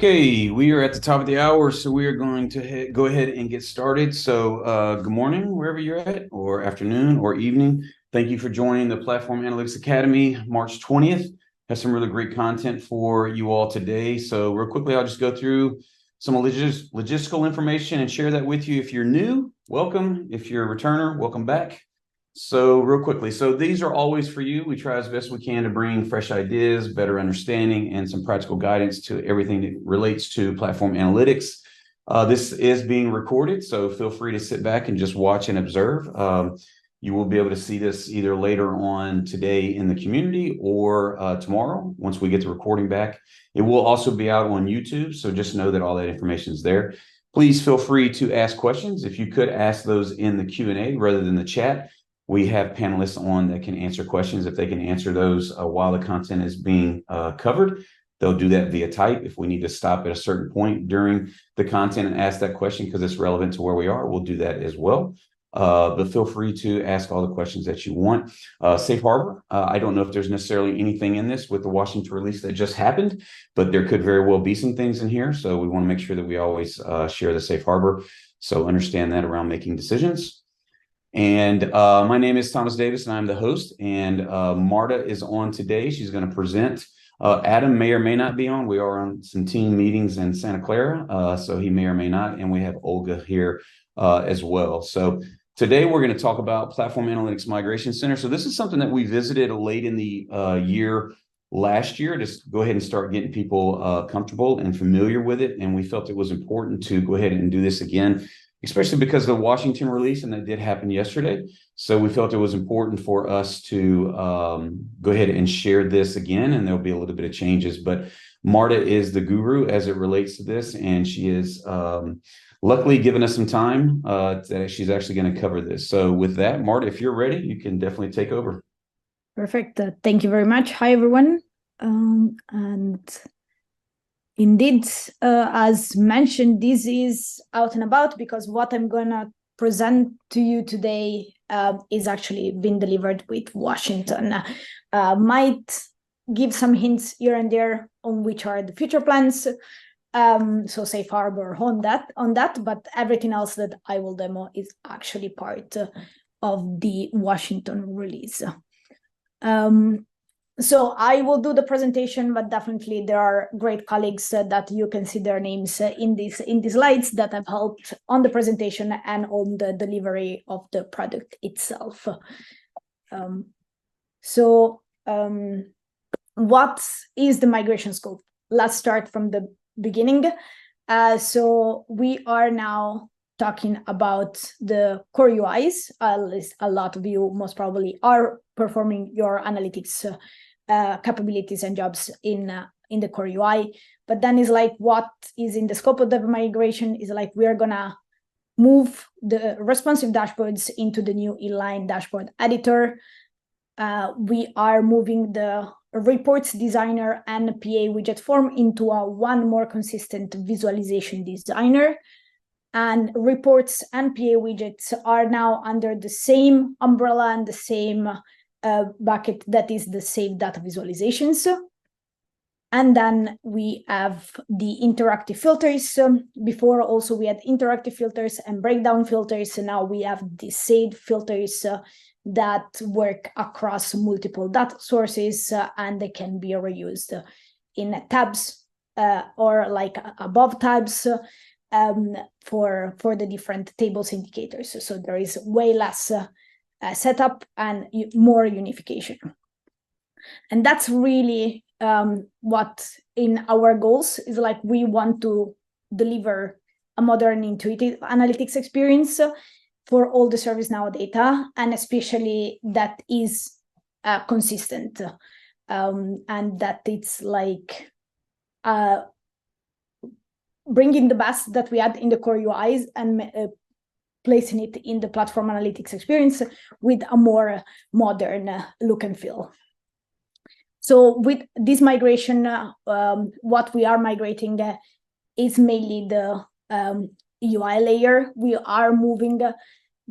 Okay, we are at the top of the hour, so we are going to go ahead and get started. So, good morning, wherever you're at, or afternoon or evening. Thank you for joining the Platform Analytics Academy, March 20th. Has some really great content for you all today. So, real quickly, I'll just go through some logistical information and share that with you. If you're new, welcome. If you're a returner, welcome back. So real quickly, so these are always for you. We try as best we can to bring fresh ideas, better understanding, and some practical guidance to everything that relates to platform analytics. This is being recorded, so feel free to sit back and just watch and observe. You will be able to see this either later on today in the community or tomorrow once we get the recording back. It will also be out on YouTube, so just know that all that information is there. Please feel free to ask questions. If you could ask those in the Q&A rather than the chat. We have panelists on that can answer questions. If they can answer those while the content is being covered, they'll do that via type. If we need to stop at a certain point during the content and ask that question because it's relevant to where we are, we'll do that as well. But feel free to ask all the questions that you want. Safe harbor. I don't know if there's necessarily anything in this with the Washington release that just happened, but there could very well be some things in here. So we want to make sure that we always share the safe harbor. So understand that around making decisions. And my name is Thomas Davis, and I'm the host. And Marta is on today. She's going to present. Adam may or may not be on. We are on some team meetings in Santa Clara, so he may or may not. And we have Olga here as well. So today we're going to talk about Platform Analytics Migration Center. So this is something that we visited late in the year last year. Just go ahead and start getting people comfortable and familiar with it. And we felt it was important to go ahead and do this again, especially because of the Washington release, and that did happen yesterday. So we felt it was important for us to go ahead and share this again, and there'll be a little bit of changes. But Marta is the guru as it relates to this, and she is luckily given us some time that she's actually going to cover this. So with that, Marta, if you're ready, you can definitely take over. Perfect. Thank you very much. Hi, everyone. Indeed, as mentioned, this is out and about because what I'm going to present to you today is actually been delivered with Washington. Might give some hints here and there on which are the future plans. So safe harbor on that, but everything else that I will demo is actually part of the Washington release. So I will do the presentation, but definitely there are great colleagues that you can see their names in these slides that have helped on the presentation and on the delivery of the product itself. What is the migration scope? Let's start from the beginning. So we are now talking about the core UIs. A lot of you most probably are performing your analytics capabilities and jobs in the core UI. But then is like what is in the scope of the migration is like we are gonna move the responsive dashboards into the new inline dashboard editor. We are moving the reports designer and PA widget form into a one more consistent visualization designer. And reports and PA widgets are now under the same umbrella and the same bucket that is the save data visualizations. And then we have the interactive filters. Before also we had interactive filters and breakdown filters. So now we have the saved filters that work across multiple data sources and they can be reused in tabs or like above tabs for the different tables indicators. So there is way less setup and more unification. And that's really what in our goals is like we want to deliver a modern intuitive analytics experience for all the ServiceNow data, and especially that is consistent and that it's like bringing the best that we had in the core UIs and placing it in the platform analytics experience with a more modern look and feel. So with this migration, what we are migrating is mainly the UI layer. We are moving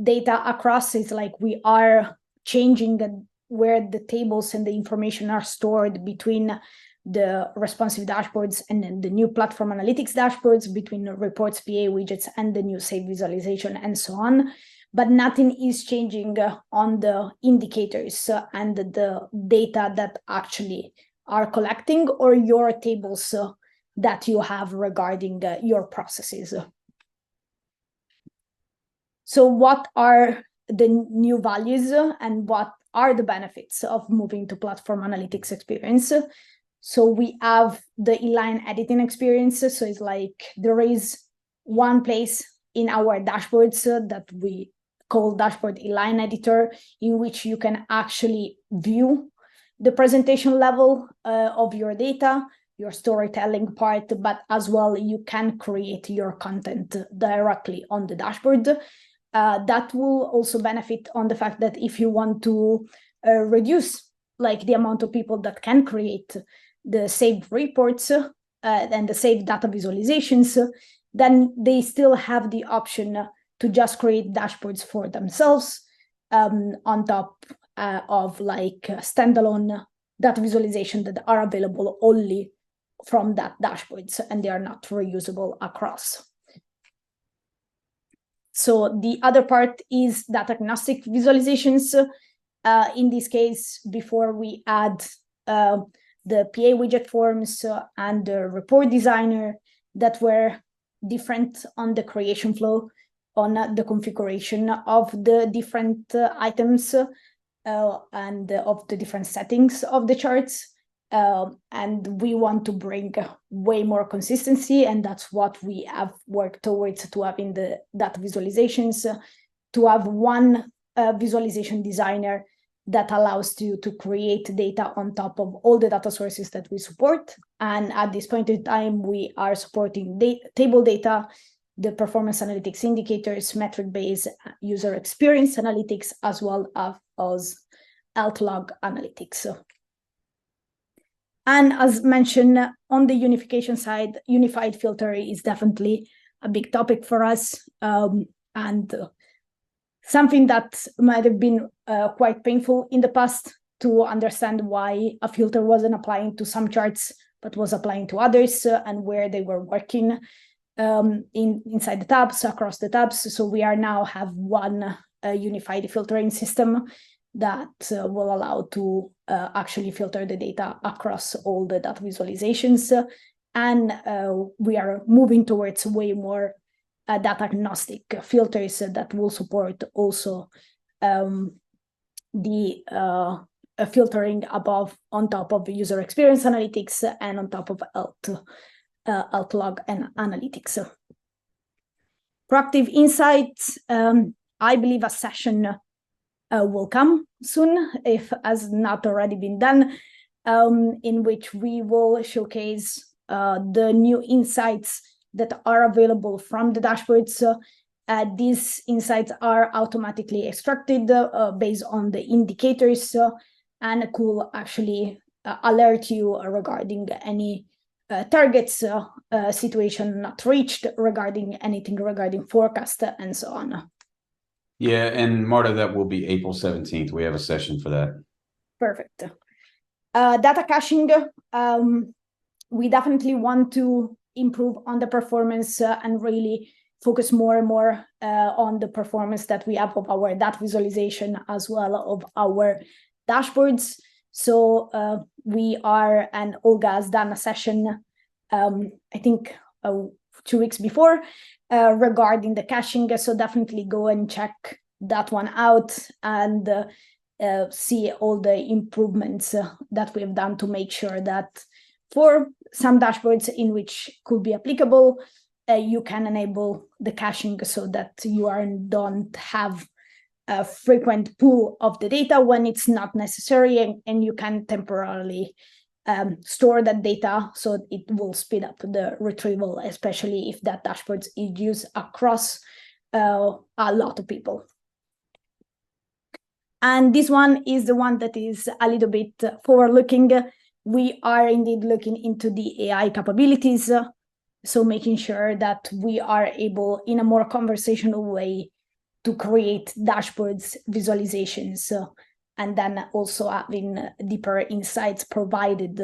data across. It's like we are changing where the tables and the information are stored between the responsive dashboards and then the new platform analytics dashboards between the reports, PA widgets, and the new save visualization and so on. But nothing is changing on the indicators and the data that actually are collecting or your tables that you have regarding your processes. So what are the new values and what are the benefits of moving to platform analytics experience? So we have the inline editing experience. So it's like there is one place in our dashboards that we call dashboard inline editor, in which you can actually view the presentation level of your data, your storytelling part, but as well you can create your content directly on the dashboard. That will also benefit on the fact that if you want to reduce like the amount of people that can create the saved reports and the saved data visualizations, then they still have the option to just create dashboards for themselves on top of like standalone data visualization that are available only from that dashboards, and they are not reusable across. So the other part is data agnostic visualizations. In this case, before we add the PA widget forms and the report designer that were different on the creation flow, on the configuration of the different items and of the different settings of the charts. And we want to bring way more consistency, and that's what we have worked towards to have in the data visualizations, to have one visualization designer that allows you to create data on top of all the data sources that we support. And at this point in time, we are supporting table data, the performance analytics indicators, metric-based user experience analytics, as well as health log analytics. And as mentioned, on the unification side, unified filter is definitely a big topic for us, and something that might have been quite painful in the past to understand why a filter wasn't applying to some charts, but was applying to others, and where they were working inside the tabs, across the tabs. So we are now have one unified filtering system that will allow to actually filter the data across all the data visualizations. And we are moving towards way more data agnostic filters that will support also the filtering on top of user experience analytics and on top of health log and analytics. Proactive insights, I believe a session will come soon, if has not already been done, in which we will showcase the new insights that are available from the dashboards. These insights are automatically extracted based on the indicators and could actually alert you regarding any targets situation not reached, regarding anything regarding forecast and so on. Yeah, and Marta, that will be April 17th. We have a session for that. Perfect. Data caching, we definitely want to improve on the performance and really focus more and more on the performance that we have of our data visualization as well of our dashboards. So we are, and Olga has done a session, I think 2 weeks before, regarding the caching. So definitely go and check that one out and see all the improvements that we've done to make sure that for some dashboards in which could be applicable, you can enable the caching so that you don't have a frequent pool of the data when it's not necessary, and you can temporarily store that data so it will speed up the retrieval, especially if that dashboard is used across a lot of people. And this one is the one that is a little bit forward-looking. We are indeed looking into the AI capabilities, so making sure that we are able, in a more conversational way, to create dashboards, visualizations, and then also having deeper insights provided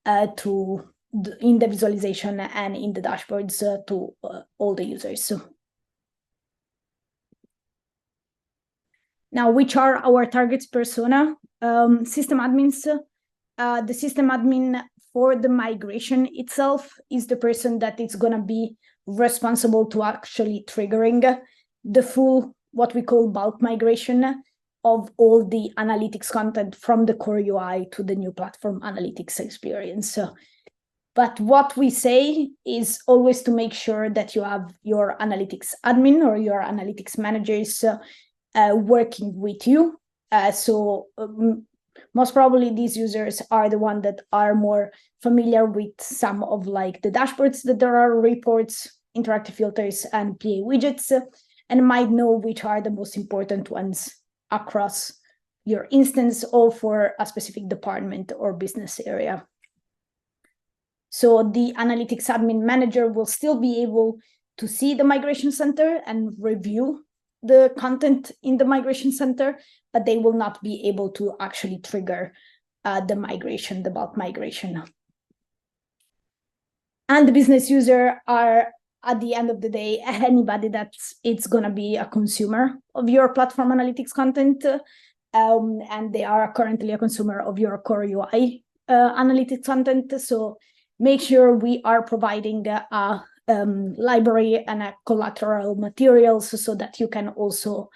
in the visualization and in the dashboards to all the users. So now, which are our targets persona? System admins. The system admin for the migration itself is the person that is going to be responsible to actually triggering the full, what we call bulk migration of all the analytics content from the core UI to the new platform analytics experience. But what we say is always to make sure that you have your analytics admin or your analytics managers working with you. Most probably these users are the ones that are more familiar with some of like the dashboards that there are, reports, interactive filters, and PA widgets, and might know which are the most important ones across your instance or for a specific department or business area. So the analytics admin manager will still be able to see the migration center and review the content in the migration center, but they will not be able to actually trigger the migration, the bulk migration. And the business user are, at the end of the day, anybody it's going to be a consumer of your platform analytics content, and they are currently a consumer of your core UI analytics content. So make sure we are providing a library and a collateral materials so that you can also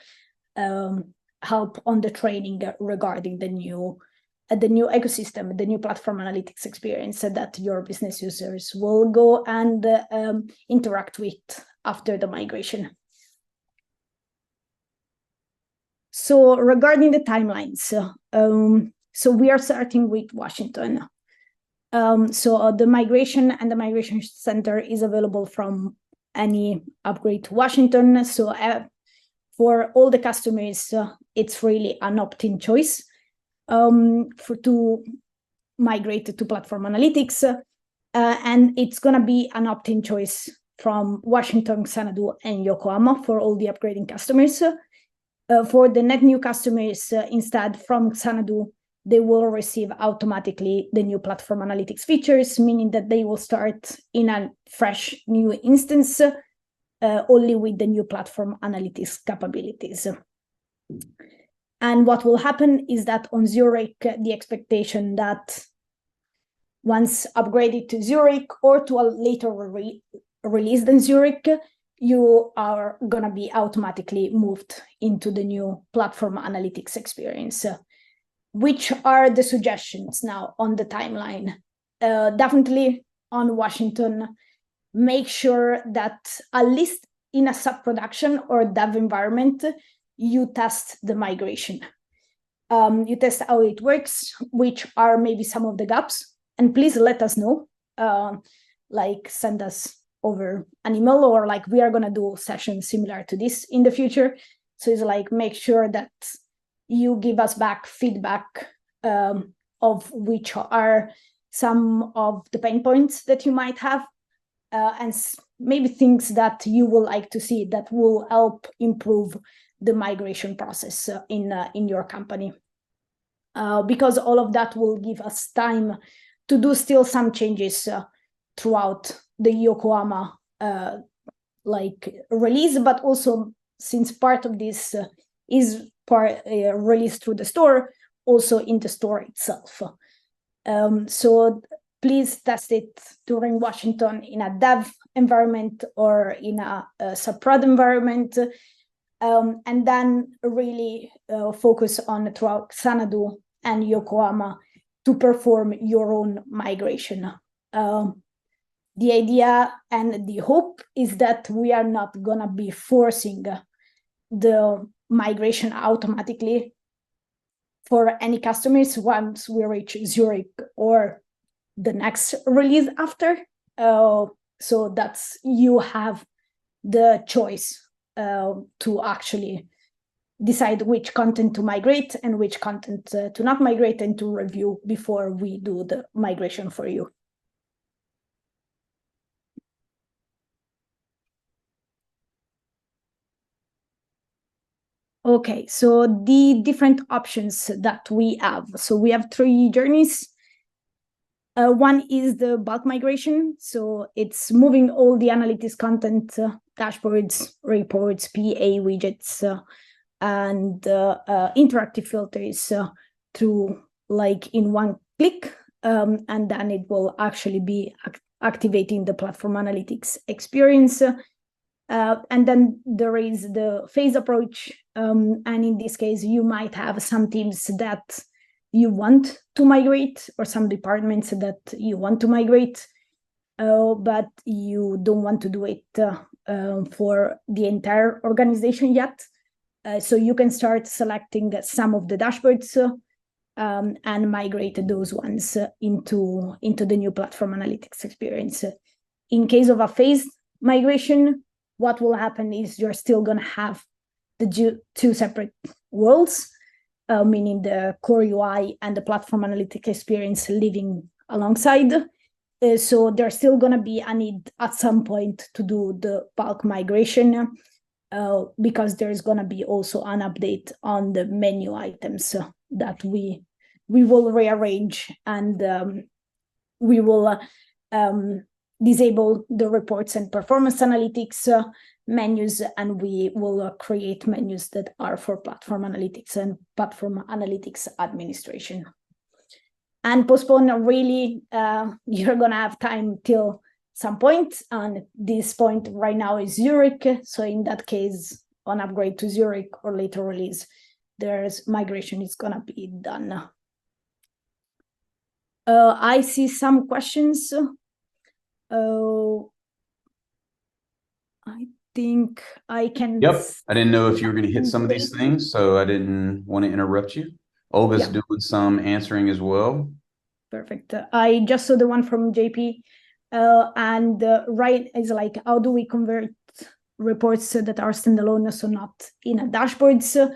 help on the training regarding the new ecosystem, the new platform analytics experience that your business users will go and interact with after the migration. So regarding the timelines, so we are starting with Washington. So the migration and the migration center is available from any upgrade to Washington. So for all the customers, it's really an opt-in choice to migrate to platform analytics. And it's going to be an opt-in choice from Washington, Xanadu, and Yokohama for all the upgrading customers. For the net new customers, instead from Xanadu, they will receive automatically the new platform analytics features, meaning that they will start in a fresh new instance only with the new platform analytics capabilities. And what will happen is that on Zurich, the expectation that once upgraded to Zurich or to a later release than Zurich, you are going to be automatically moved into the new platform analytics experience. Which are the suggestions now on the timeline? Definitely on Washington, make sure that at least in a sub-production or dev environment, you test the migration. You test how it works, which are maybe some of the gaps, and please let us know. Like send us over an email, or like we are gonna do sessions similar to this in the future. So it's like make sure that you give us back feedback of which are some of the pain points that you might have, and maybe things that you would like to see that will help improve the migration process in your company. Because all of that will give us time to do still some changes throughout the Yokohama release, but also since part of this is released through the store, also in the store itself. So please test it during Washington in a dev environment or in a sub-prod environment, and then really focus on throughout Xanadu and Yokohama to perform your own migration. The idea and the hope is that we are not going to be forcing the migration automatically for any customers once we reach Zurich or the next release after. So that's, you have the choice to actually decide which content to migrate and which content to not migrate, and to review before we do the migration for you. Okay, so the different options that we have. So we have 3 journeys. One is the bulk migration. So it's moving all the analytics content, dashboards, reports, PA widgets, and interactive filters through like in one click. And then it will actually be activating the platform analytics experience. And then there is the phase approach. And in this case, you might have some teams that you want to migrate or some departments that you want to migrate, but you don't want to do it for the entire organization yet. So you can start selecting some of the dashboards and migrate those ones into the new platform analytics experience. In case of a phased migration, what will happen is you're still going to have the two separate worlds, meaning the core UI and the platform analytics experience living alongside. So there's still going to be a need at some point to do the bulk migration because there's going to be also an update on the menu items that we will rearrange, and we will disable the reports and performance analytics menus, and we will create menus that are for platform analytics and platform analytics administration. And postpone, really, you're going to have time till some point, and this point right now is Zurich. So in that case, on upgrade to Zurich or later release, there's migration is going to be done. I see some questions. I think I can. Yep. I didn't know if you were going to hit some of these things, so I didn't want to interrupt you. Olga's doing some answering as well. Perfect. I just saw the one from JP, and right is like, how do we convert reports that are standalone, so not in a dashboard? So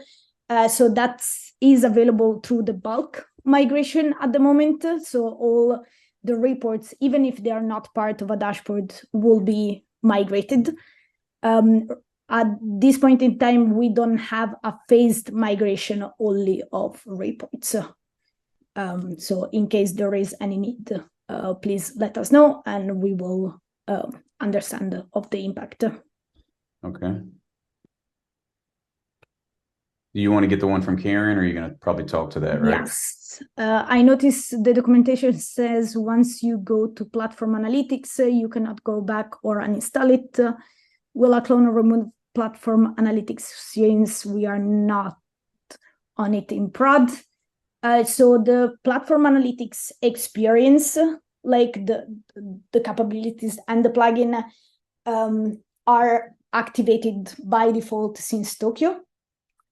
that is available through the bulk migration at the moment. So all the reports, even if they are not part of a dashboard, will be migrated. At this point in time, we don't have a phased migration only of reports. So in case there is any need, please let us know, and we will understand of the impact. Okay. Do you want to get the one from Karen, or are you going to probably talk to that, right? Yes. I noticed the documentation says once you go to platform analytics, you cannot go back or uninstall it. Will a clone remove platform analytics since we are not on it in prod? So the platform analytics experience, like the capabilities and the plugin, are activated by default since Tokyo.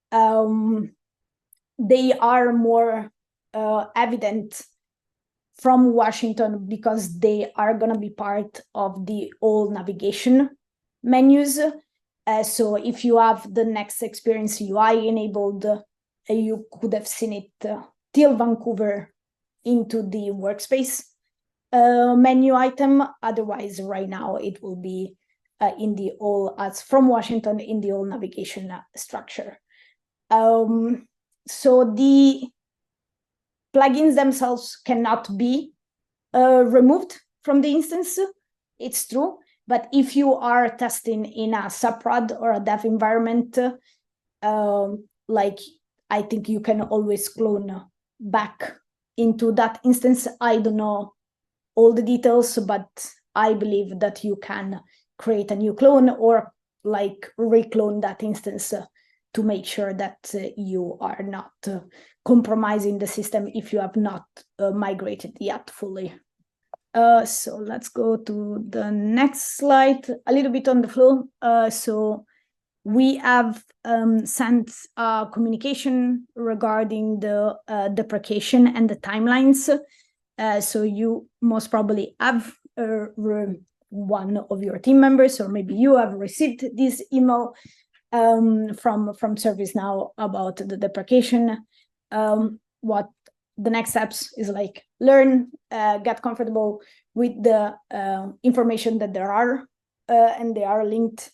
They are more evident from Washington because they are going to be part of the all navigation menus. So if you have the next experience UI enabled, you could have seen it till Vancouver into the workspace menu item. Otherwise, right now it will be in the all, as from Washington, in the all navigation structure. So the plugins themselves cannot be removed from the instance. It's true. But if you are testing in a subprod or a dev environment, like I think you can always clone back into that instance. I don't know all the details, but I believe that you can create a new clone or like reclone that instance to make sure that you are not compromising the system if you have not migrated yet fully. So let's go to the next slide, a little bit on the flow. So we have sent a communication regarding the deprecation and the timelines. So you most probably have one of your team members, or maybe you have received this email from ServiceNow about the deprecation. What the next steps is like learn, get comfortable with the information that there are, and they are linked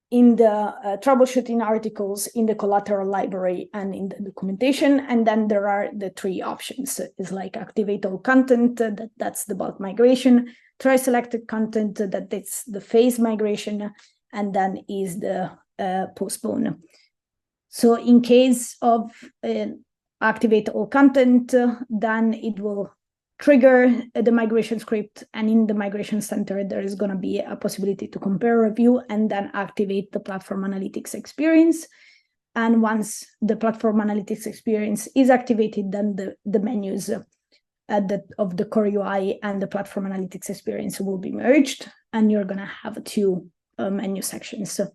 in the troubleshooting articles, in the collateral library, and in the documentation. And then there are the three options. It's like activate all content, that's the bulk migration, try selected content, that's the phase migration, and then is the postpone. So in case of activate all content, then it will trigger the migration script, and in the migration center there is going to be a possibility to compare, review, and then activate the platform analytics experience. And once the platform analytics experience is activated, then the menus of the core UI and the platform analytics experience will be merged, and you're going to have two menu sections. So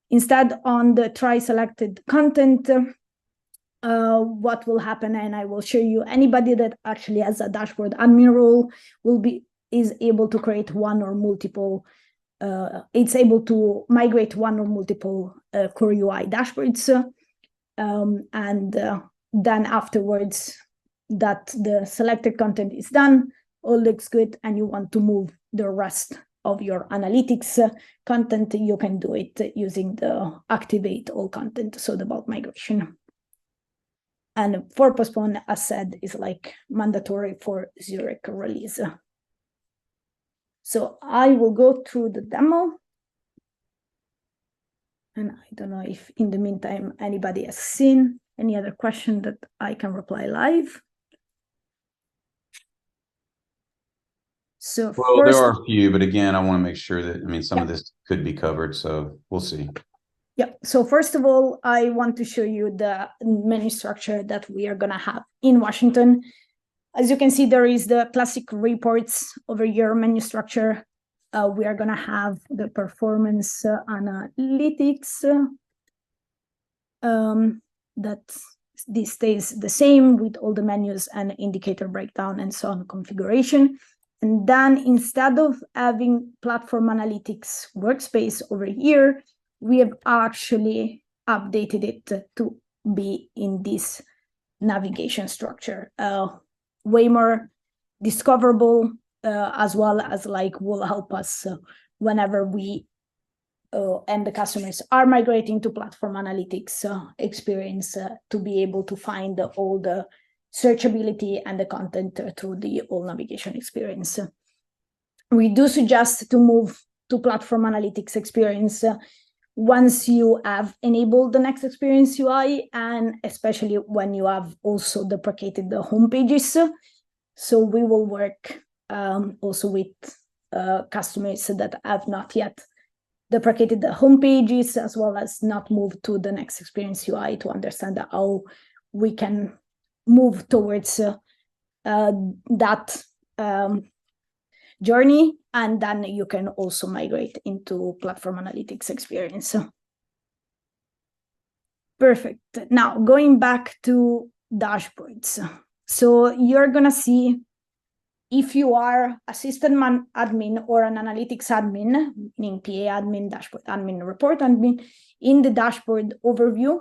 instead, on the try selected content, what will happen, and I will show you, anybody that actually has a dashboard admin role is able to create one or multiple, it's able to migrate one or multiple core UI dashboards, and then afterwards that the selected content is done, all looks good, and you want to move the rest of your analytics content, you can do it using the activate all content, so the bulk migration. And for postpone, as said, is like mandatory for Zurich release. So I will go through the demo. And I don't know if in the meantime, anybody has seen any other question that I can reply live. So well, there are a few, but again, I want to make sure that, I mean, some of this could be covered, so we'll see. Yeah, so first of all, I want to show you the menu structure that we are going to have in Washington. As you can see, there is the classic reports over your menu structure. We are going to have the performance analytics, that this stays the same with all the menus and indicator breakdown and so on configuration. And then instead of having platform analytics workspace over here, we have actually updated it to be in this navigation structure, way more discoverable, as well as like will help us whenever we and the customers are migrating to platform analytics experience to be able to find all the searchability and the content through the all navigation experience. We do suggest to move to platform analytics experience once you have enabled the next experience UI, and especially when you have also deprecated the home pages. So we will work also with customers that have not yet deprecated the home pages, as well as not moved to the next experience UI, to understand how we can move towards that journey, and then you can also migrate into platform analytics experience. Perfect. Now going back to dashboards. So you're gonna see, if you are a system admin or an analytics admin, meaning PA admin, dashboard admin, report admin, in the dashboard overview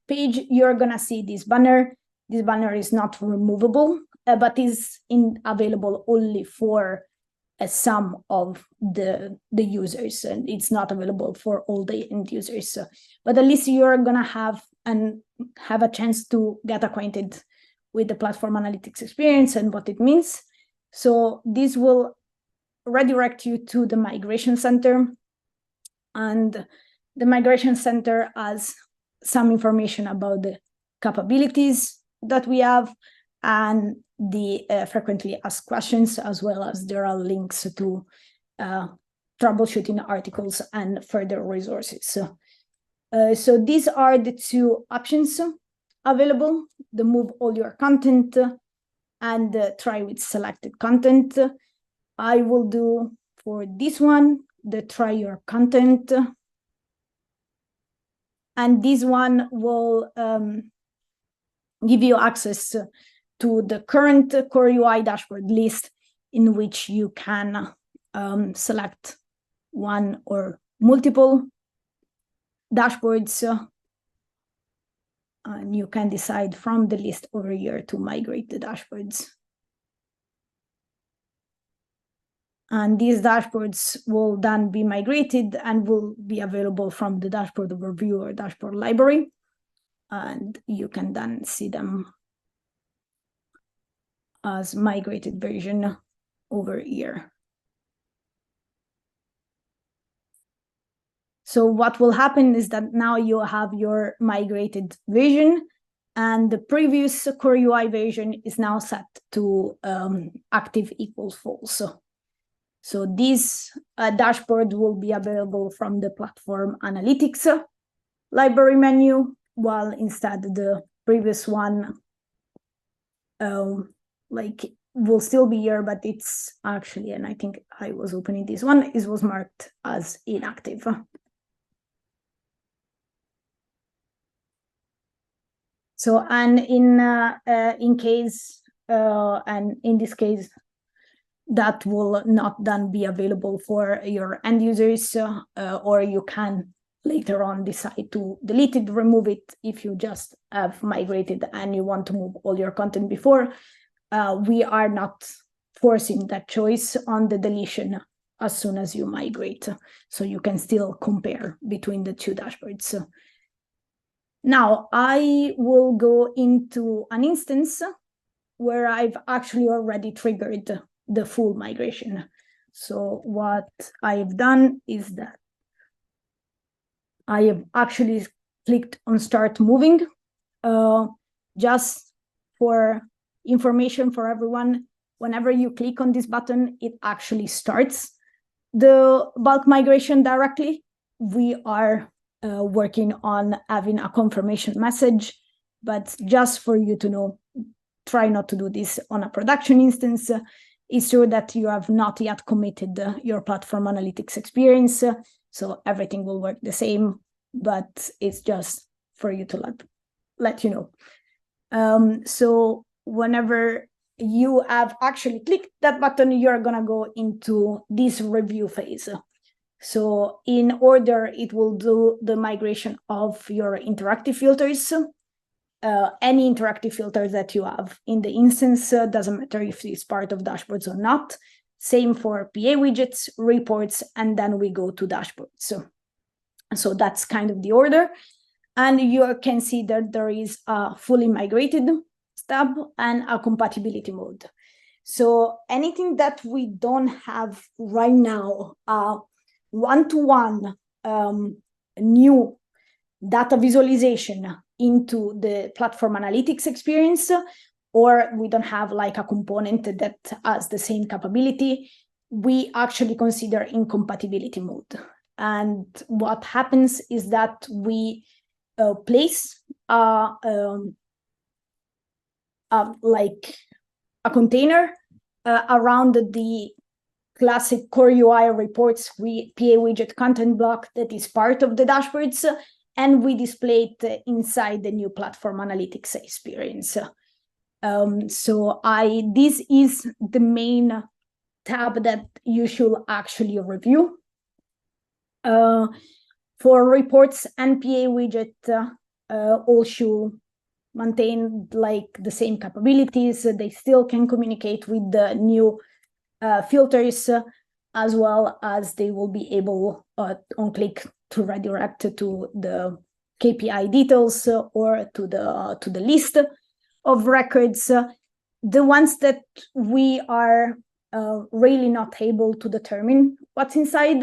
page, you're gonna see this banner. This banner is not removable, but is available only for some of the users, and it's not available for all the end users. But at least you're gonna have a chance to get acquainted with the platform analytics experience and what it means. So this will redirect you to the migration center, and the migration center has some information about the capabilities that we have and the frequently asked questions, as well as there are links to troubleshooting articles and further resources. So these are the two options available: the move all your content and try with selected content. I will do for this one the try your content, and this one will give you access to the current core UI dashboard list, in which you can select one or multiple dashboards, and you can decide from the list over here to migrate the dashboards. And these dashboards will then be migrated and will be available from the dashboard overview or dashboard library. And you can then see them as migrated version over here. So what will happen is that now you have your migrated version, and the previous core UI version is now set to active equals false. So this dashboard will be available from the Platform Analytics library menu, while instead the previous one will still be here, but it's actually, and I think I was opening this one, it was marked as inactive. So, and in case, and in this case, that will not then be available for your end users, or you can later on decide to delete it, remove it if you just have migrated and you want to move all your content before. We are not forcing that choice on the deletion as soon as you migrate. So you can still compare between the two dashboards. Now I will go into an instance where I've actually already triggered the full migration. So what I've done is that I have actually clicked on Start Moving. Just for information for everyone, whenever you click on this button, it actually starts the bulk migration directly. We are working on having a confirmation message, but just for you to know, try not to do this on a production instance. It's true that you have not yet committed your platform analytics experience, so everything will work the same, but it's just for you to let you know. So whenever you have actually clicked that button, you're gonna go into this review phase. So in order, it will do the migration of your interactive filters. Any interactive filters that you have in the instance, doesn't matter if it's part of dashboards or not. Same for PA widgets, reports, and then we go to dashboards. So that's kind of the order. And you can see that there is a fully migrated tab and a compatibility mode. So anything that we don't have right now, one-to-one new data visualization into the platform analytics experience, or we don't have like a component that has the same capability, we actually consider incompatibility mode. And what happens is that we place like a container around the classic core UI reports PA widget content block that is part of the dashboards, and we display it inside the new platform analytics experience. So this is the main tab that you should actually review. For reports and PA widget, all should maintain like the same capabilities. They still can communicate with the new filters, as well as they will be able on click to redirect to the KPI details or to the list of records. The ones that we are really not able to determine what's inside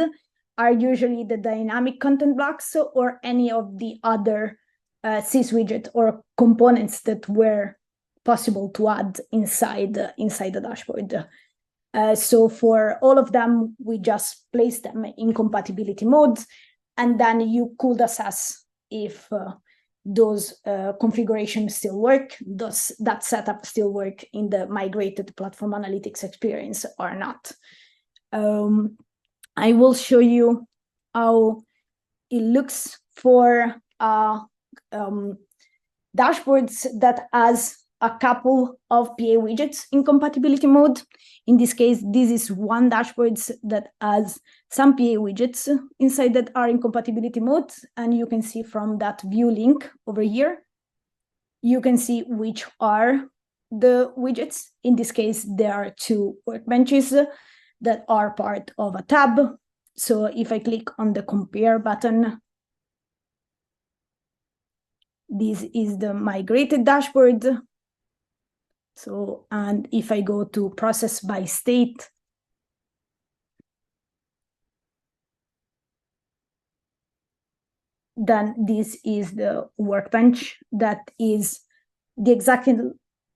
are usually the dynamic content blocks or any of the other sys widget or components that were possible to add inside the dashboard. So for all of them, we just place them in compatibility mode, and then you could assess if those configurations still work, that setup still work in the migrated platform analytics experience or not. I will show you how it looks for dashboards that has a couple of PA widgets in compatibility mode. In this case, this is one dashboard that has some PA widgets inside that are in compatibility mode. And you can see from that view link over here, you can see which are the widgets. In this case, there are two workbenches that are part of a tab. So if I click on the compare button, this is the migrated dashboard. So, and if I go to process by state, then this is the workbench that is the exact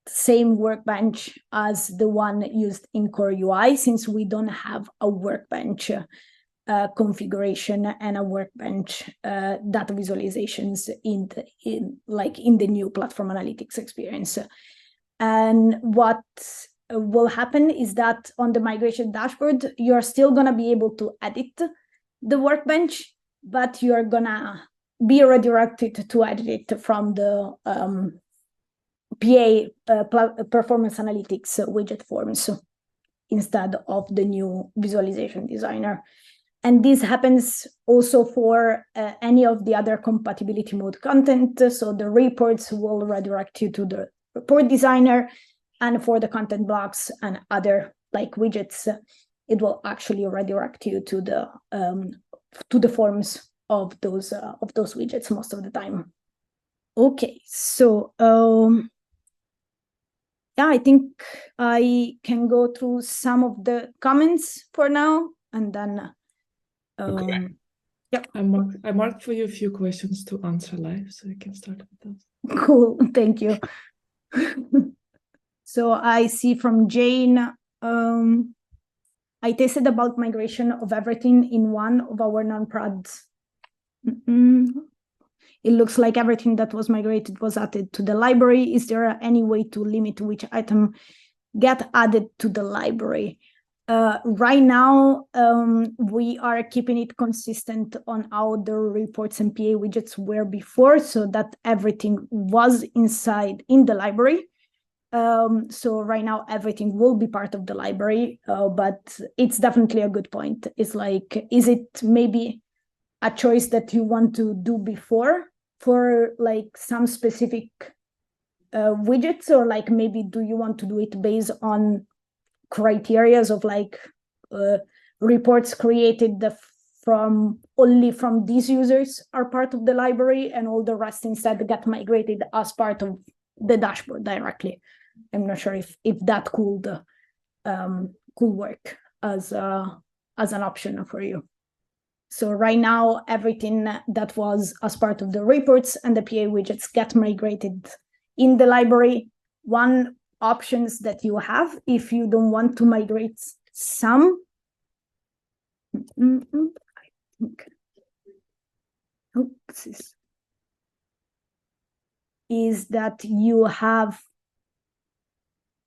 same workbench as the one used in Core UI, since we don't have a workbench configuration and a workbench data visualizations in the new platform analytics experience. And what will happen is that on the migration dashboard, you're still going to be able to edit the workbench, but you're going to be redirected to edit it from the performance analytics widget forms instead of the new visualization designer. And this happens also for any of the other compatibility mode content. So the reports will redirect you to the report designer, and for the content blocks and other like widgets, it will actually redirect you to the forms of those widgets most of the time. Okay, so yeah, I think I can go through some of the comments for now, and then Okay. yeah. I marked for you a few questions to answer live, so you can start with those. Cool, thank you. So I see from Jane, I tested about migration of everything in one of our non-prods. It looks like everything that was migrated was added to the library. Is there any way to limit which item get added to the library? Right now, we are keeping it consistent on how the reports and PA widgets were before, so that everything was inside in the library. So right now, everything will be part of the library, but it's definitely a good point. It's like, is it maybe a choice that you want to do before for like some specific widgets, or like maybe do you want to do it based on criterias of like reports created only from these users are part of the library, and all the rest instead get migrated as part of the dashboard directly? I'm not sure if that could work as an option for you. So right now, everything that was as part of the reports and the PA widgets get migrated in the library. One options that you have if you don't want to migrate some, I think, is that you have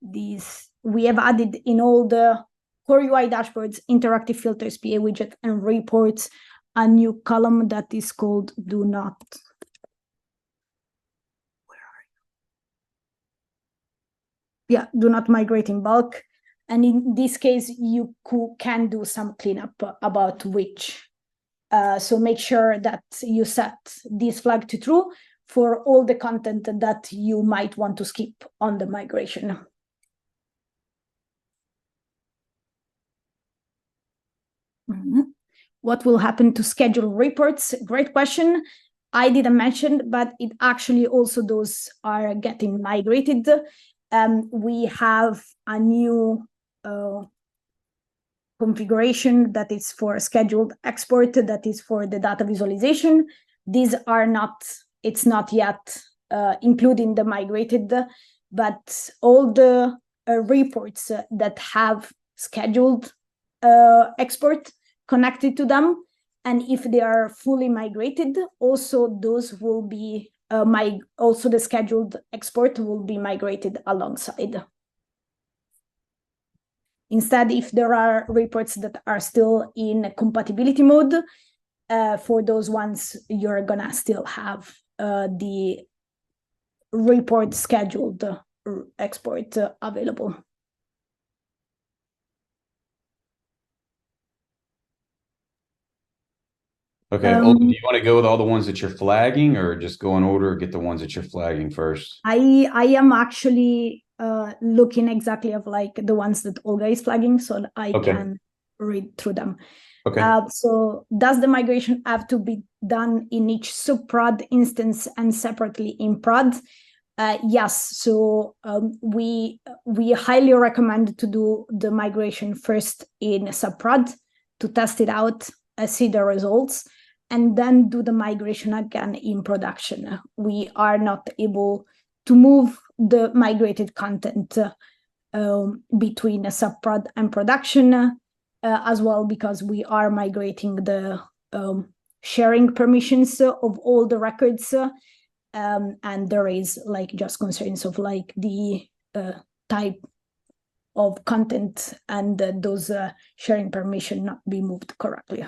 these, we have added in all the Core UI dashboards, interactive filters, PA widget, and reports, a new column that is called do not. Where are you? Yeah, do not migrate in bulk. And in this case, you can do some cleanup about which. So make sure that you set this flag to true for all the content that you might want to skip on the migration. What will happen to schedule reports? Great question. I didn't mention, but it actually also those are getting migrated. We have a new configuration that is for scheduled export, that is for the data visualization. These are not, it's not yet including the migrated, but all the reports that have scheduled export connected to them, and if they are fully migrated, also those will be also the scheduled export will be migrated alongside. Instead, if there are reports that are still in compatibility mode, for those ones, you're gonna still have the report scheduled export available. Okay. Do you want to go with all the ones that you're flagging, or just go in order, get the ones that you're flagging first? I am actually looking exactly of like the ones that Olga is flagging, so I Okay. can read through them. Okay. So does the migration have to be done in each subprod instance and separately in prod? Yes. So we highly recommend to do the migration first in subprod to test it out, see the results, and then do the migration again in production. We are not able to move the migrated content between a subprod and production as well, because we are migrating the sharing permissions of all the records, and there is like just concerns of like the type of content and those sharing permission not be moved correctly.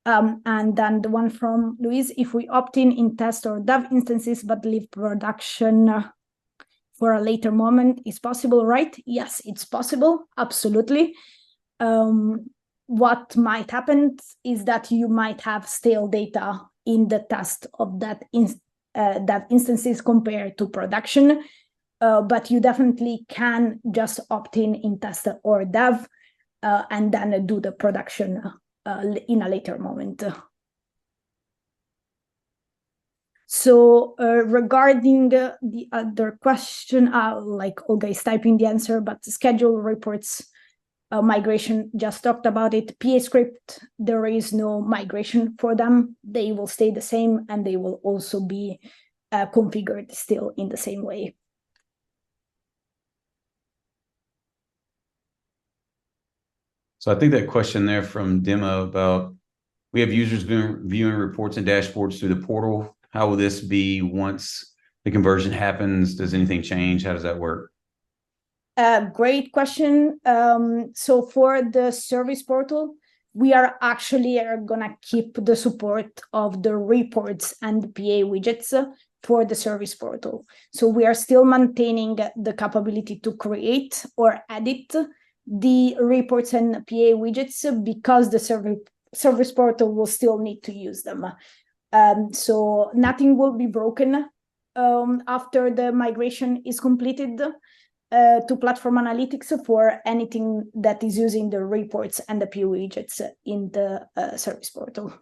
And then the one from Luis, if we opt in test or dev instances but leave production for a later moment, is possible, right? Yes, it's possible, absolutely. What might happen is that you might have stale data in the test of that instances compared to production, but you definitely can just opt in test or dev and then do the production in a later moment. So regarding the other question, like Olga is typing the answer, but schedule reports migration, just talked about it. PA script, there is no migration for them. They will stay the same and they will also be configured still in the same way. So I think that question there from Demo about we have users viewing reports and dashboards through the portal. How will this be once the conversion happens? Does anything change? How does that work? Great question. So for the service portal, we are actually gonna keep the support of the reports and the PA widgets for the service portal. So we are still maintaining the capability to create or edit the reports and PA widgets because the service portal will still need to use them. So nothing will be broken after the migration is completed to Platform Analytics for anything that is using the reports and the PA widgets in the service portal.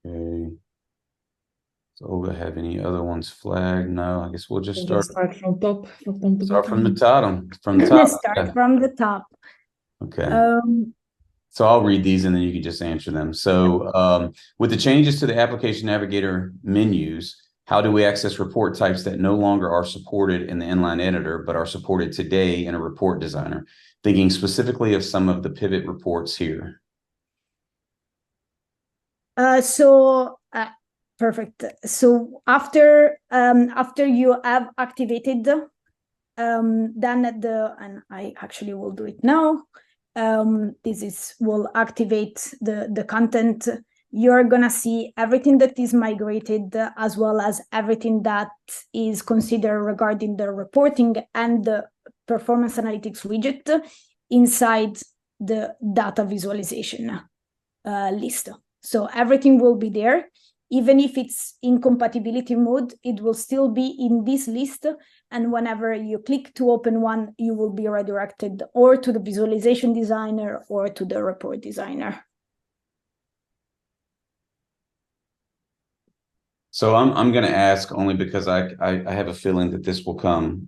Okay. So Olga, have any other ones flagged? No, I guess we'll just start from top. Start from the bottom. From the top. Start from the top. Okay. So I'll read these and then you can just answer them. So with the changes to the application navigator menus, how do we access report types that no longer are supported in the inline editor, but are supported today in a report designer? Thinking specifically of some of the pivot reports here. Perfect. So after you have activated, and I actually will do it now. Will activate the content. You're gonna see everything that is migrated as well as everything that is considered regarding the reporting and the performance analytics widget inside the data visualization list. So everything will be there. Even if it's in compatibility mode, it will still be in this list. And whenever you click to open one, you will be redirected or to the visualization designer or to the report designer. So I'm going to ask only because I have a feeling that this will come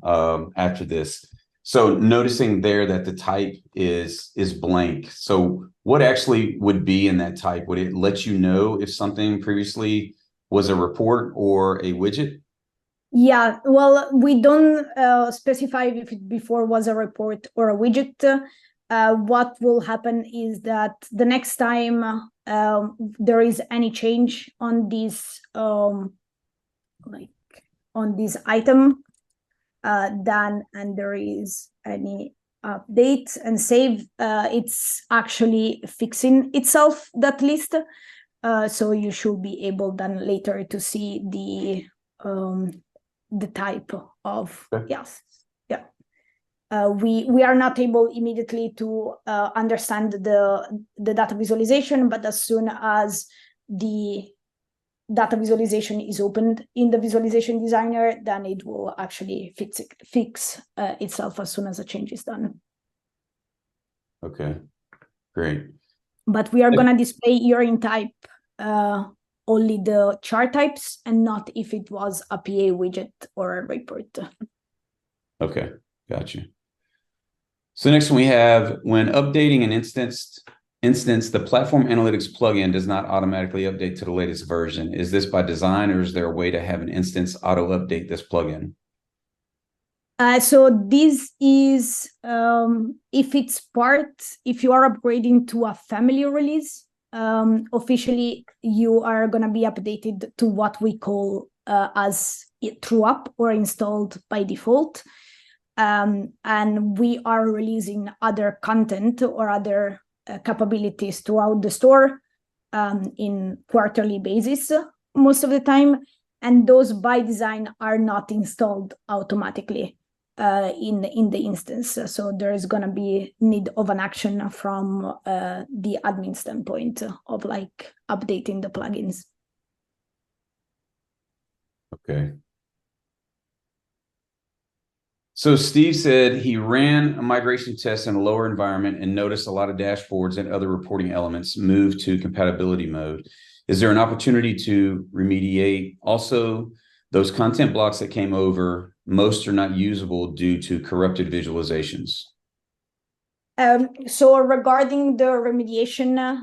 after this. So noticing there that the type is blank. So what actually would be in that type? Would it let you know if something previously was a report or a widget? Yeah, well, we don't specify if it before was a report or a widget. What will happen is that the next time there is any change on this item, then and there is any update and save, it's actually fixing itself, that list. So you should be able then later to see the type of yes. Yeah. We are not able immediately to understand the data visualization, but as soon as the data visualization is opened in the visualization designer, then it will actually fix itself as soon as a change is done. Okay, great. But we are going to display here in type only the chart types and not if it was a PA widget or a report. Okay, gotcha. So next we have, when updating an instance, the Platform Analytics plugin does not automatically update to the latest version. Is this by design, or is there a way to have an instance auto-update this plugin? So this is, if you are upgrading to a family release, officially you are going to be updated to what we call as true up or installed by default. And we are releasing other content or other capabilities throughout the store in quarterly basis most of the time. And those by design are not installed automatically in the instance. So there is going to be need of an action from the admin standpoint of like updating the plugins. Okay. So Steve said he ran a migration test in a lower environment and noticed a lot of dashboards and other reporting elements move to compatibility mode. Is there an opportunity to remediate? Also, those content blocks that came over, most are not usable due to corrupted visualizations. So regarding the remediation,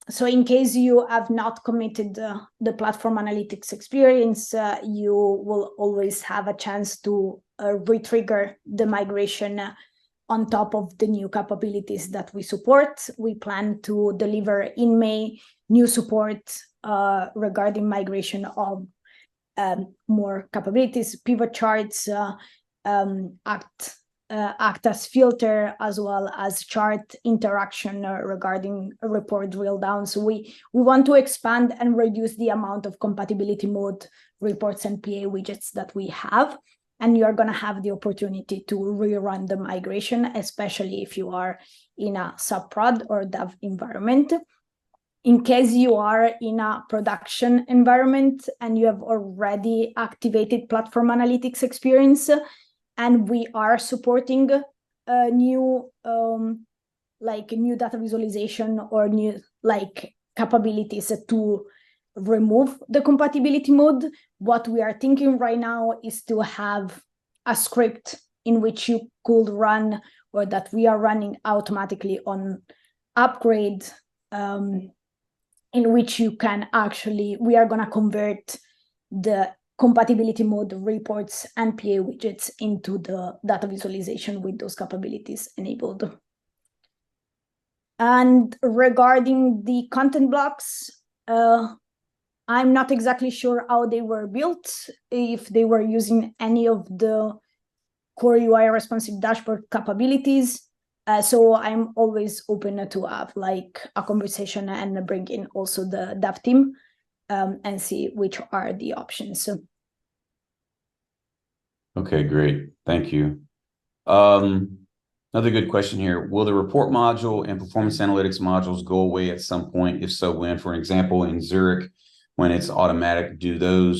so in case you have not committed the platform analytics experience, you will always have a chance to retrigger the migration on top of the new capabilities that we support. We plan to deliver in May new support regarding migration of more capabilities, pivot charts, act as filter, as well as chart interaction regarding a report drill down. So we want to expand and reduce the amount of compatibility mode reports and PA widgets that we have. And you're going to have the opportunity to rerun the migration, especially if you are in a sub-prod or dev environment. In case you are in a production environment and you have already activated platform analytics experience, and we are supporting new data visualization or new capabilities to remove the compatibility mode, what we are thinking right now is to have a script in which you could run, or that we are running automatically on upgrade, in which you can actually, we are going to convert the compatibility mode reports and PA widgets into the data visualization with those capabilities enabled. And regarding the content blocks, I'm not exactly sure how they were built, if they were using any of the core UI responsive dashboard capabilities. So I'm always open to have like a conversation and bring in also the dev team and see which are the options. Okay, great. Thank you. Another good question here. Will the report module and performance analytics modules go away at some point? If so, when? For example, in Zurich, when it's automatic,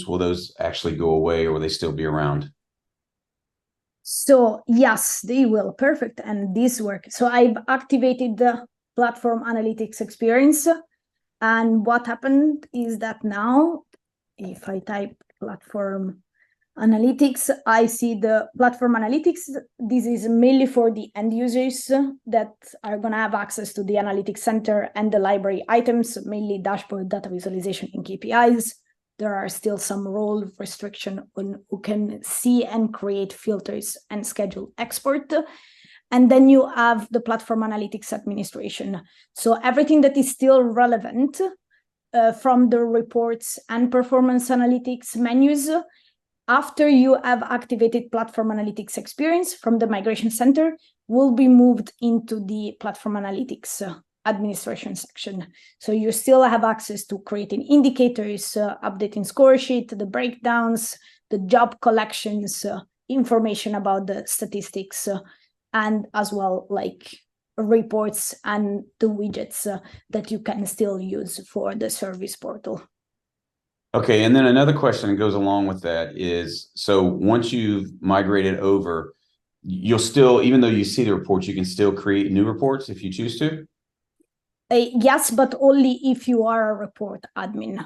will those actually go away, or will they still be around? So yes, they will. Perfect. And this works. So I've activated the platform analytics experience. And what happened is that now, if I type platform analytics, I see the platform analytics. This is mainly for the end users that are going to have access to the analytics center and the library items, mainly dashboard, data visualization, and KPIs. There are still some role restriction on who can see and create filters and schedule export. And then you have the platform analytics administration. So everything that is still relevant from the reports and performance analytics menus, after you have activated platform analytics experience from the migration center, will be moved into the platform analytics administration section. So you still have access to creating indicators, updating score sheet, the breakdowns, the job collections, information about the statistics, and as well like reports and the widgets that you can still use for the service portal. Okay, and then another question that goes along with that is, so once you've migrated over, you'll still, even though you see the reports, you can still create new reports if you choose to? Yes, but only if you are a report admin.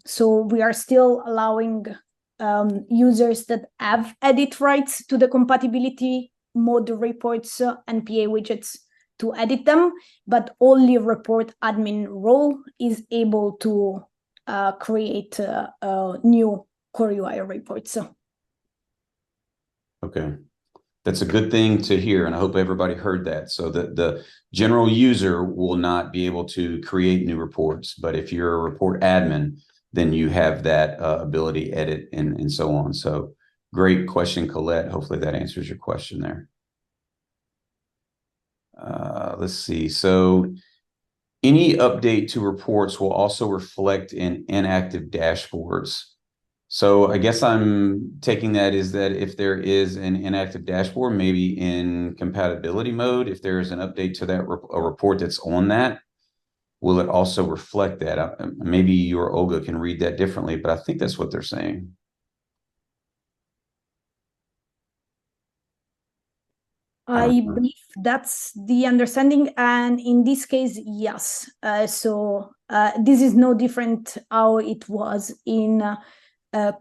So we are still allowing users that have edit rights to the compatibility mode reports and PA widgets to edit them, but only report admin role is able to create new core UI reports. Okay. That's a good thing to hear, and I hope everybody heard that. So that the general user will not be able to create new reports, but if you're a report admin, then you have that ability, edit, and so on. So great question, Colette. Hopefully that answers your question there. Let's see. So any update to reports will also reflect in inactive dashboards. So I guess I'm taking that is that if there is an inactive dashboard, maybe in compatibility mode, if there's an update to that a report that's on that, will it also reflect that? Maybe you or Olga can read that differently, but I think that's what they're saying. I believe that's the understanding, and in this case, yes. So this is no different how it was in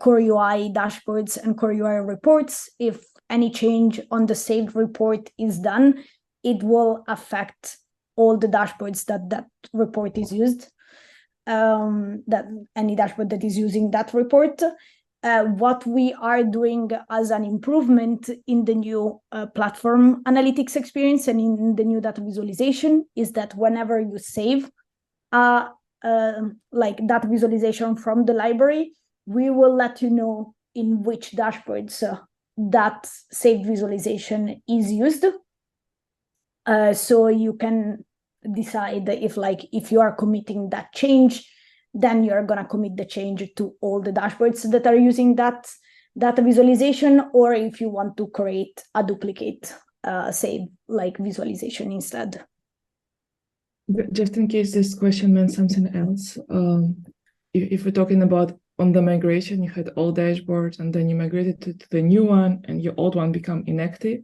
Core UI dashboards and Core UI reports. If any change on the saved report is done, it will affect all the dashboards that report is used. That any dashboard that is using that report. What we are doing as an improvement in the new platform analytics experience and in the new data visualization is that whenever you save like data visualization from the library, we will let you know in which dashboards that saved visualization is used. So you can decide if you are committing that change, then you're going to commit the change to all the dashboards that are using that data visualization, or if you want to create a duplicate save like visualization instead. Just in case this question meant something else, if we're talking about on the migration, you had old dashboards and then you migrated to the new one and your old one become inactive.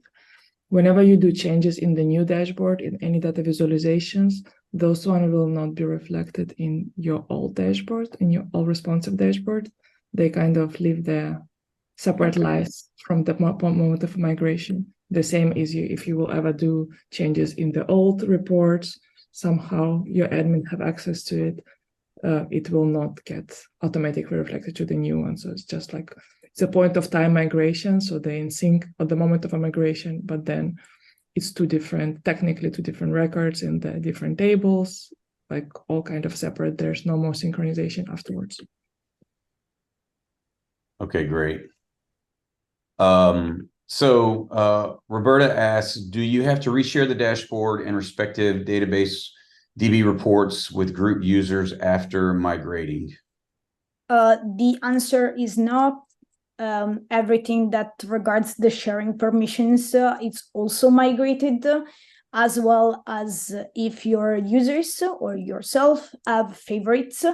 Whenever you do changes in the new dashboard, in any data visualizations, those one will not be reflected in your old dashboard, in your all responsive dashboard. They kind of live their separate lives from the moment of migration. The same as if you will ever do changes in the old reports, somehow your admin have access to it, it will not get automatically reflected to the new one. So it's just like, it's a point of time migration. So they're in sync at the moment of a migration, but then it's technically two different records in the different tables, like all kind of separate. There's no more synchronization afterwards. Okay, great. Roberta asks, do you have to reshare the dashboard and respective database DB reports with group users after migrating? The answer is no. Everything that regards the sharing permissions, it's also migrated, as well as if your users or yourself have favorites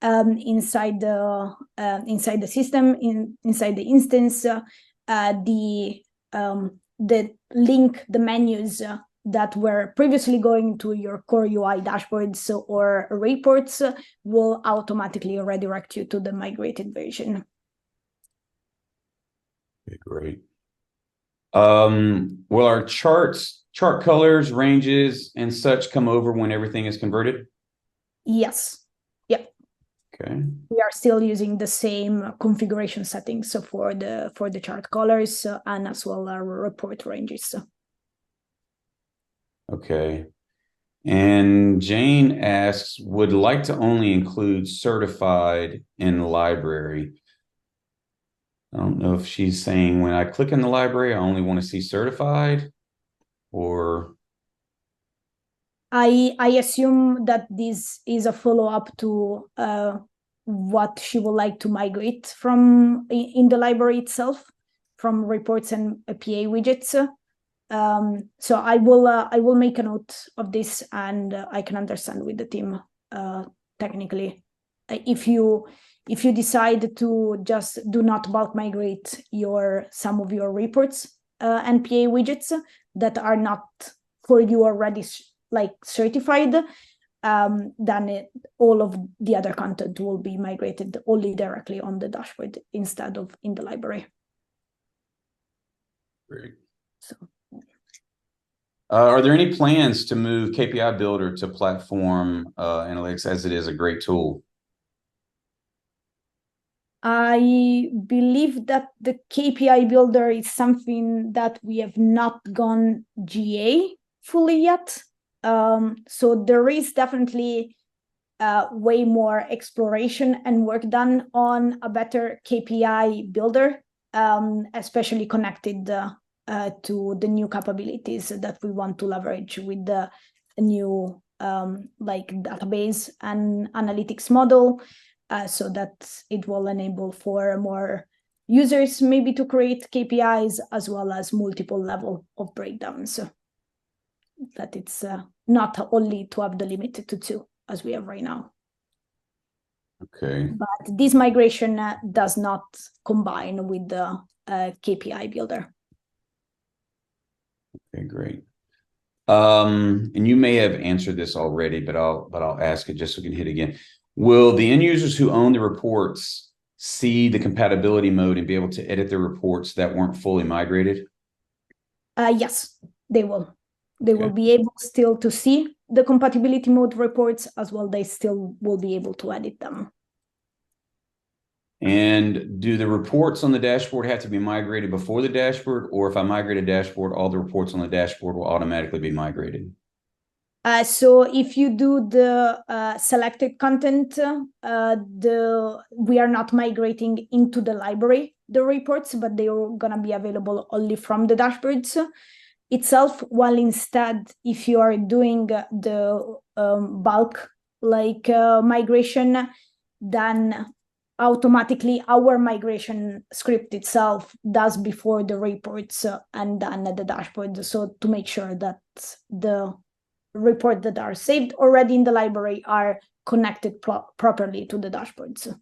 inside the system, inside the instance, the link, the menus that were previously going to your core UI dashboards or reports will automatically redirect you to the migrated version. Okay, great. Will our chart colors, ranges, and such come over when everything is converted? Yes. Yeah. Okay. We are still using the same configuration settings for the chart colors and as well our report ranges. Okay. And Jane asks, would like to only include certified in the library. I don't know if she's saying when I click in the library, I only want to see certified, or I assume that this is a follow-up to what she would like to migrate from in the library itself, from reports and PA widgets. So I will make a note of this, and I can understand with the team technically if you decide to just do not bulk migrate some of your reports NPA widgets that are not for you already certified, then all of the other content will be migrated only directly on the dashboard instead of in the library. Great. So, are there any plans to move KPI Builder to Platform Analytics, as it is a great tool? I believe that the KPI Builder is something that we have not gone GA fully yet. So there is definitely way more exploration and work done on a better KPI Builder, especially connected to the new capabilities that we want to leverage with the new database and analytics model, so that it will enable for more users maybe to create KPIs as well as multiple level of breakdowns. So that it's not only to have the limit to 2 as we have right now. Okay. But this migration does not combine with the KPI Builder. Okay, great. And you may have answered this already, but I'll ask it just so we can hit again. Will the end users who own the reports see the compatibility mode and be able to edit their reports that weren't fully migrated? Yes, they will. They will be able still to see the compatibility mode reports as well. They still will be able to edit them. And do the reports on the dashboard have to be migrated before the dashboard, or if I migrate a dashboard, all the reports on the dashboard will automatically be migrated? So if you do the selected content, we are not migrating into the library, the reports, but they are going to be available only from the dashboards itself. While instead, if you are doing the bulk migration, then automatically our migration script itself does before the reports and then the dashboard. So to make sure that the reports that are saved already in the library are connected properly to the dashboards.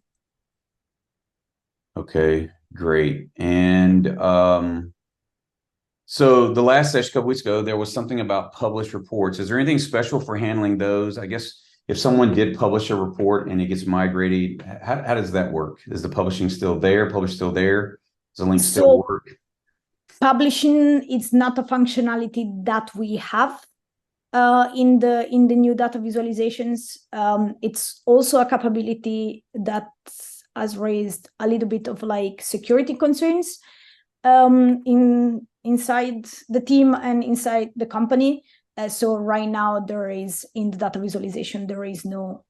Okay, great. And so the last session a couple weeks ago, there was something about published reports. Is there anything special for handling those? I guess if someone did publish a report and it gets migrated, how does that work? Is the publishing still there? Publish still there? Does the link still work? Publishing is not a functionality that we have in the new data visualizations. It's also a capability that has raised a little bit of security concerns inside the team and inside the company. So right now there is, in the data visualization, there is no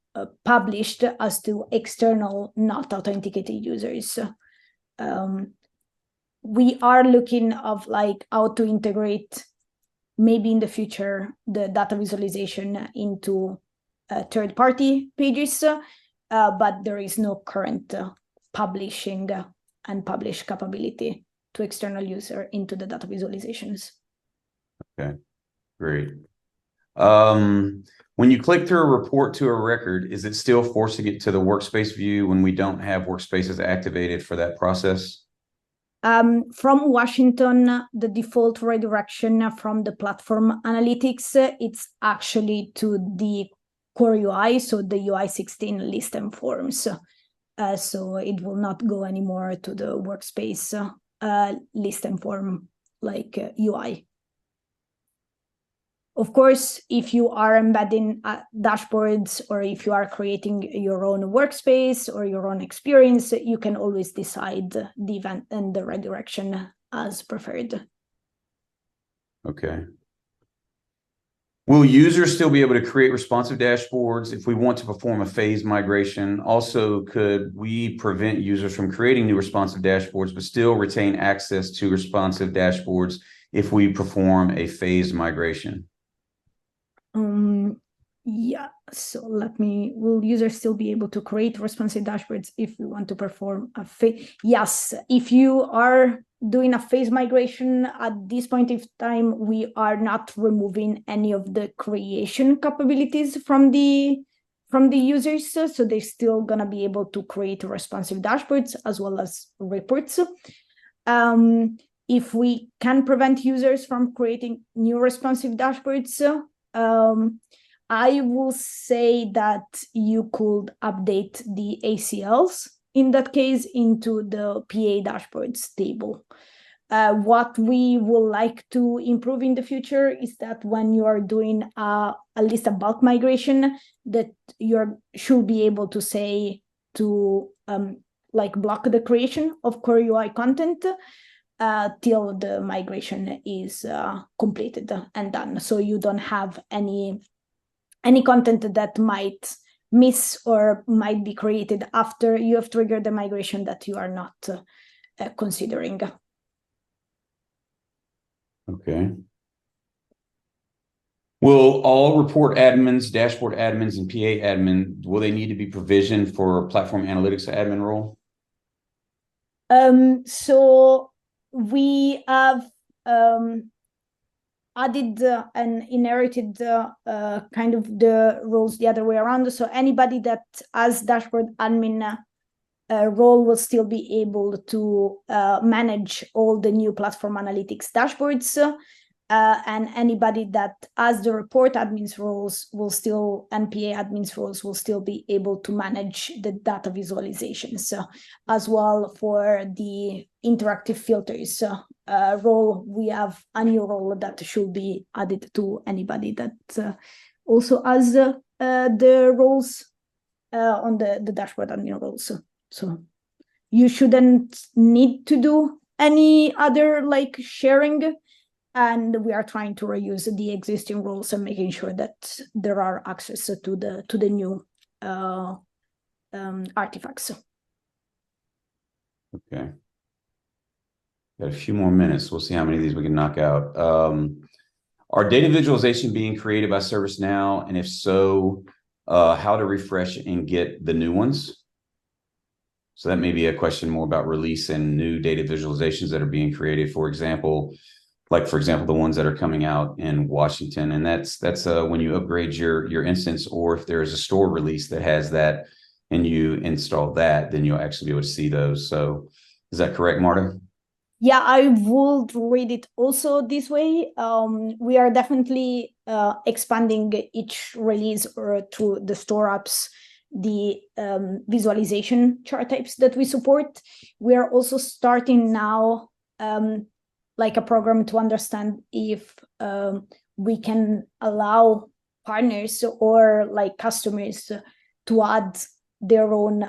published as to external not authenticated users. We are looking of how to integrate maybe in the future the data visualization into third-party pages, but there is no current publishing and publish capability to external user into the data visualizations. Okay, great. When you click through a report to a record, is it still forcing it to the workspace view when we don't have workspaces activated for that process? From Washington, the default redirection from the platform analytics, it's actually to the core UI, so the UI 16 list and forms. So it will not go anymore to the workspace list and form UI. Of course, if you are embedding dashboards or if you are creating your own workspace or your own experience, you can always decide the event and the redirection as preferred. Okay. Will users still be able to create responsive dashboards if we want to perform a phase migration? Also, could we prevent users from creating new responsive dashboards but still retain access to responsive dashboards if we perform a phase migration? Yeah, so will users still be able to create responsive dashboards if we want to perform a phase? Yes, if you are doing a phase migration at this point in time, we are not removing any of the creation capabilities from the from the users, so they're still gonna be able to create responsive dashboards as well as reports. If we can prevent users from creating new responsive dashboards, I will say that you could update the ACLs in that case into the PA dashboards table. What we would like to improve in the future is that when you are doing at least a bulk migration, that you should be able to say to like block the creation of core UI content till the migration is completed and done. So you don't have any content that might miss or might be created after you have triggered the migration that you are not considering. Okay. Will all report admins, dashboard admins, and PA admin, will they need to be provisioned for platform analytics admin role? So we have added and inherited kind of the roles the other way around. So anybody that has dashboard admin role will still be able to manage all the new platform analytics dashboards, and anybody that has the report admins roles will still, and PA admins roles will still be able to manage the data visualizations. As well, for the interactive filters role, we have a new role that should be added to anybody that also has the roles on the dashboard admin roles. So you shouldn't need to do any other like sharing, and we are trying to reuse the existing roles and making sure that there are access to the new artifacts. Okay. Got a few more minutes. We'll see how many of these we can knock out. Are data visualization being created by ServiceNow? And if so, how to refresh and get the new ones? So that may be a question more about release and new data visualizations that are being created. For example, the ones that are coming out in Washington, and that's when you upgrade your instance, or if there is a store release that has that and you install that, then you'll actually be able to see those. So is that correct, Marta? Yeah, I would read it also this way. We are definitely expanding each release or through the store apps, the visualization chart types that we support. We are also starting now like a program to understand if we can allow partners or like customers to add their own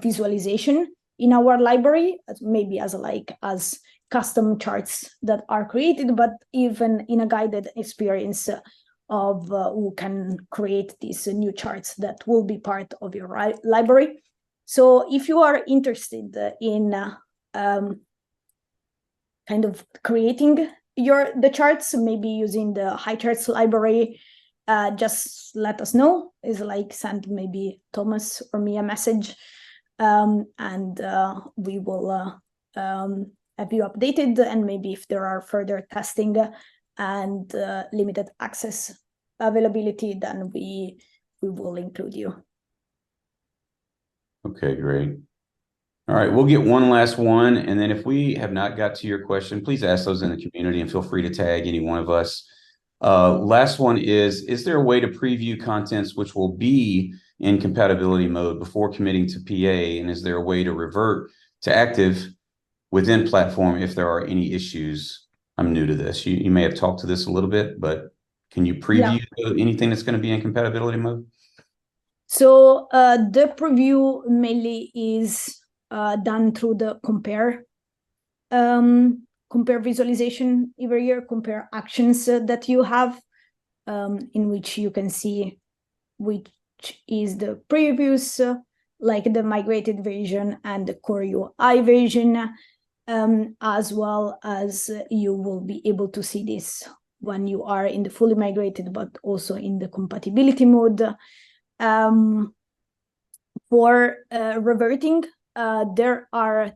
visualization in our library, maybe as custom charts that are created, but even in a guided experience of who can create these new charts that will be part of your library. So if you are interested in kind of creating the charts, maybe using the high charts library, just let us know. Is like send maybe Thomas or me a message, and we will have you updated. And maybe if there are further testing and limited access availability, then we will include you. Okay, great. All right, we'll get one last one. And then if we have not got to your question, please ask those in the community and feel free to tag any one of us. Last one is there a way to preview contents which will be in compatibility mode before committing to PA? And is there a way to revert to active within platform if there are any issues? I'm new to this. You may have talked to this a little bit, but can you preview anything that's going to be in compatibility mode? So the preview mainly is done through the compare visualization every year, compare actions that you have, in which you can see which is the previous, like the migrated version and the core UI version, as well as you will be able to see this when you are in the fully migrated, but also in the compatibility mode. For reverting, there are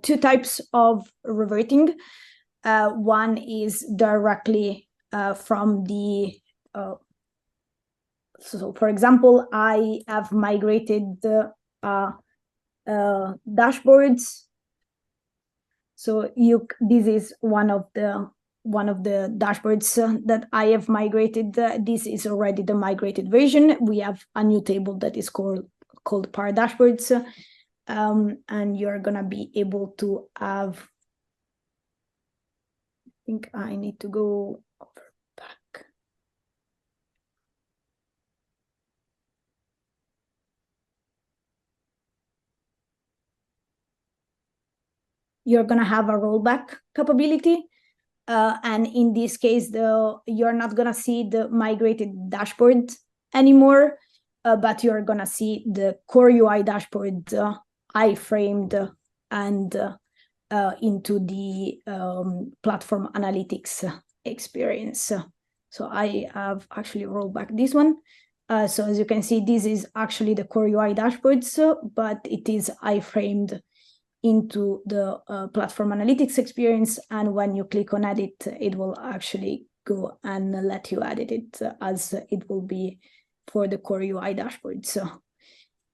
two types of reverting. One is directly from the So for example, I have migrated the dashboards. So this is one of the dashboards that I have migrated. This is already the migrated version. We have a new table that is called Power Dashboards, and you're gonna be able to have. I think I need to go over back. You're gonna have a rollback capability. And in this case, you're not going to see the migrated dashboard anymore, but you're going to see the core UI dashboard iframed and into the platform analytics experience. So I have actually rolled back this one. So as you can see, this is actually the core UI dashboards, but it is iframed into the platform analytics experience, and when you click on edit, it will actually go and let you edit it as it will be for the core UI dashboard. So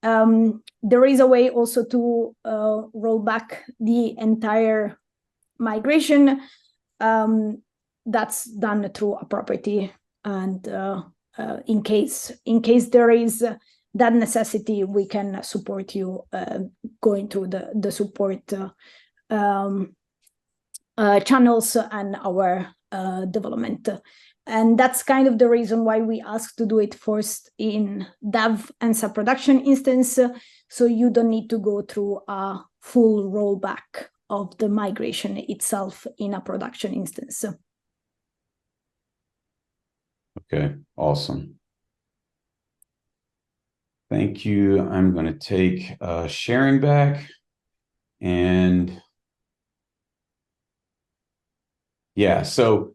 there is a way also to roll back the entire migration. That's done through a property, and in case there is that necessity, we can support you going through the support channels and our development. And that's kind of the reason why we ask to do it first in dev and sub-production instance, so you don't need to go through a full rollback of the migration itself in a production instance. Okay, awesome. Thank you. I'm going to take sharing back, and yeah, so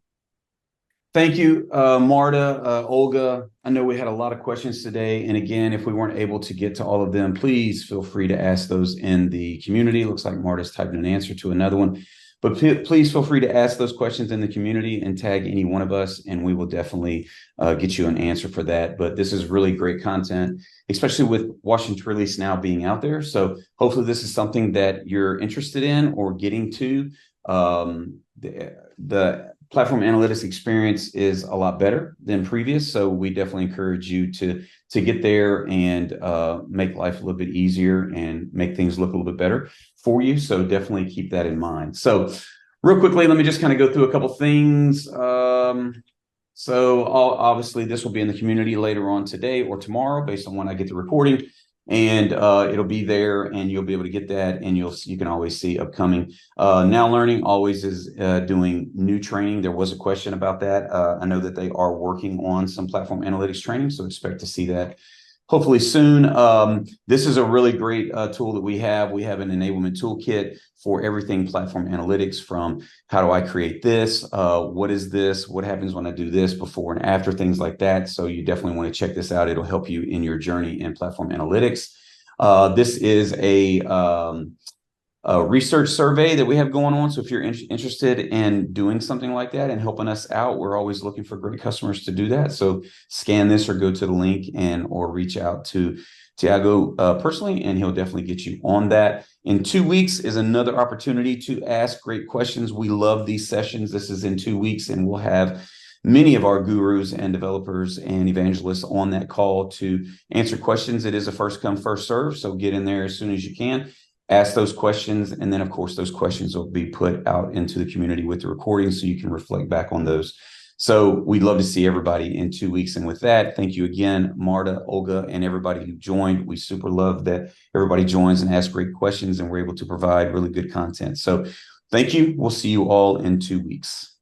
thank you, Marta, Olga. I know we had a lot of questions today, and again, if we weren't able to get to all of them, please feel free to ask those in the community. Looks like Marta's typed an answer to another one, but please feel free to ask those questions in the community and tag any one of us, and we will definitely get you an answer for that. But this is really great content, especially with Washington Release now being out there. So hopefully this is something that you're interested in or getting to. The platform analytics experience is a lot better than previous. So we definitely encourage you to get there and make life a little bit easier and make things look a little bit better for you. So definitely keep that in mind. So real quickly, let me just kind of go through a couple things. So obviously this will be in the community later on today or tomorrow based on when I get the recording, and it'll be there and you'll be able to get that, and you can always see upcoming. Now Learning always is doing new training. There was a question about that. I know that they are working on some platform analytics training, so expect to see that hopefully soon. This is a really great tool that we have. We have an enablement toolkit for everything platform analytics, from how do I create this? What is this? What happens when I do this, before and after, things like that. So you definitely want to check this out. It'll help you in your journey in platform analytics. This is a research survey that we have going on. So if you're interested in doing something like that and helping us out, we're always looking for great customers to do that. So scan this or go to the link or reach out to Tiago personally, and he'll definitely get you on that. In 2 weeks is another opportunity to ask great questions. We love these sessions. This is in 2 weeks, and we'll have many of our gurus and developers and evangelists on that call to answer questions. It is a first come, first serve. So get in there as soon as you can. Ask those questions, and then of course those questions will be put out into the community with the recording so you can reflect back on those. So we'd love to see everybody in 2 weeks. And with that, thank you again, Marta, Olga, and everybody who joined. We super love that everybody joins and asks great questions, and we're able to provide really good content. So thank you. We'll see you all in 2 weeks.